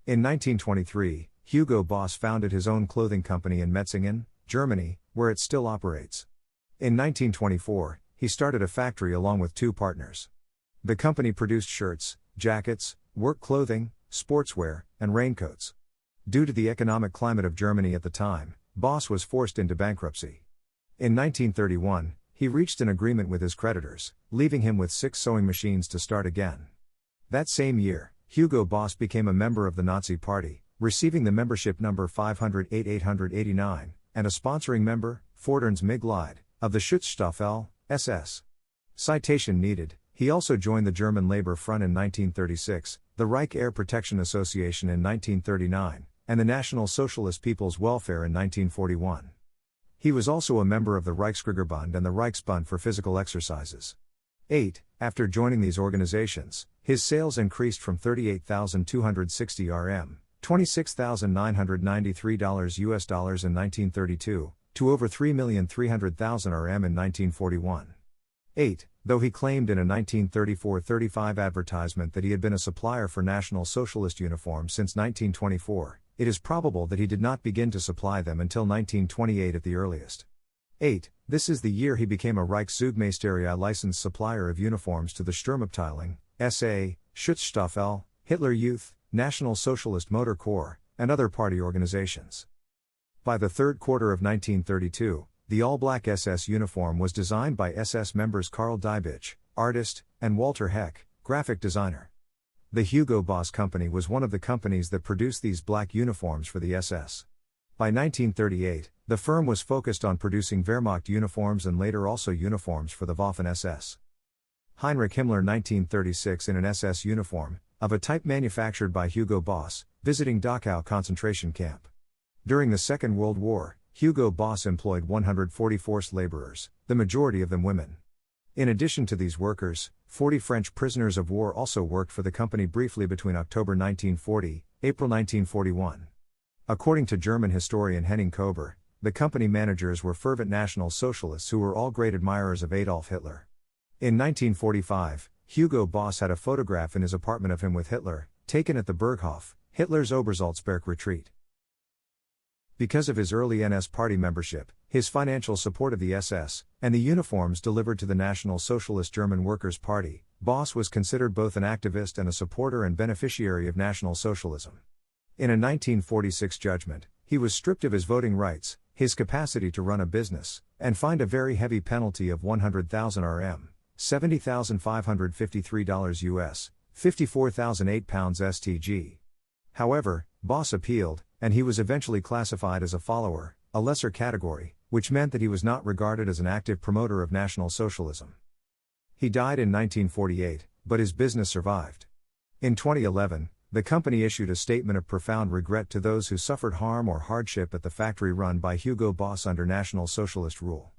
In 1923, Hugo Boss founded his own clothing company in Metzingen, Germany, where it still operates. In 1924, he started a factory along with two partners. The company produced shirts, jackets, work clothing, sportswear, and raincoats. Due to the economic climate of Germany at the time, Boss was forced into bankruptcy. In 1931, he reached an agreement with his creditors, leaving him with 6 sewing machines to start again. That same year, Hugo Boss became a member of the Nazi Party, receiving the membership number 508-889, and a sponsoring member, Forderns Mitglied, of the Schutzstaffel, SS. Citation needed. He also joined the German Labor Front in 1936, the Reich Air Protection Association in 1939, and the National Socialist People's Welfare in 1941. He was also a member of the Reichskriegerbund and the Reichsbund for physical exercises. 8. After joining these organizations, his sales increased from 38,260 RM, $26,993 US dollars in 1932, to over 3,300,000 RM in 1941. 8. Though he claimed in a 1934-35 advertisement that he had been a supplier for National Socialist uniforms since 1924, it is probable that he did not begin to supply them until 1928 at the earliest. 8. This is the year he became a Reichszugmeisterei licensed supplier of uniforms to the Sturmabteilung, SA, Schutzstaffel, Hitler Youth, National Socialist Motor Corps, and other party organizations. By the third quarter of 1932, the all-black SS uniform was designed by SS members Karl Diebitsch, artist, and Walter Heck, graphic designer. The Hugo Boss Company was one of the companies that produced these black uniforms for the SS. By 1938, the firm was focused on producing Wehrmacht uniforms and later also uniforms for the Waffen-SS. Heinrich Himmler 1936 in an SS uniform, of a type manufactured by Hugo Boss, visiting Dachau Concentration Camp. During the Second World War, Hugo Boss employed 140 forced laborers, the majority of them women. In addition to these workers, 40 French prisoners of war also worked for the company briefly between October 1940, April 1941. According to German historian Henning Kober, the company managers were fervent National Socialists who were all great admirers of Adolf Hitler. In 1945, Hugo Boss had a photograph in his apartment of him with Hitler, taken at the Berghof, Hitler's Obersalzberg retreat. Because of his early NS Party membership, his financial support of the SS, and the uniforms delivered to the National Socialist German Workers' Party, Boss was considered both an activist and a supporter and beneficiary of National Socialism. In a 1946 judgment, he was stripped of his voting rights, his capacity to run a business, and fined a very heavy penalty of 100,000 RM, $70,553 US, 54,008 pounds STG. However, Boss appealed, and he was eventually classified as a follower, a lesser category, which meant that he was not regarded as an active promoter of National Socialism. He died in 1948, but his business survived. In 2011, the company issued a statement of profound regret to those who suffered harm or hardship at the factory run by Hugo Boss under National Socialist rule.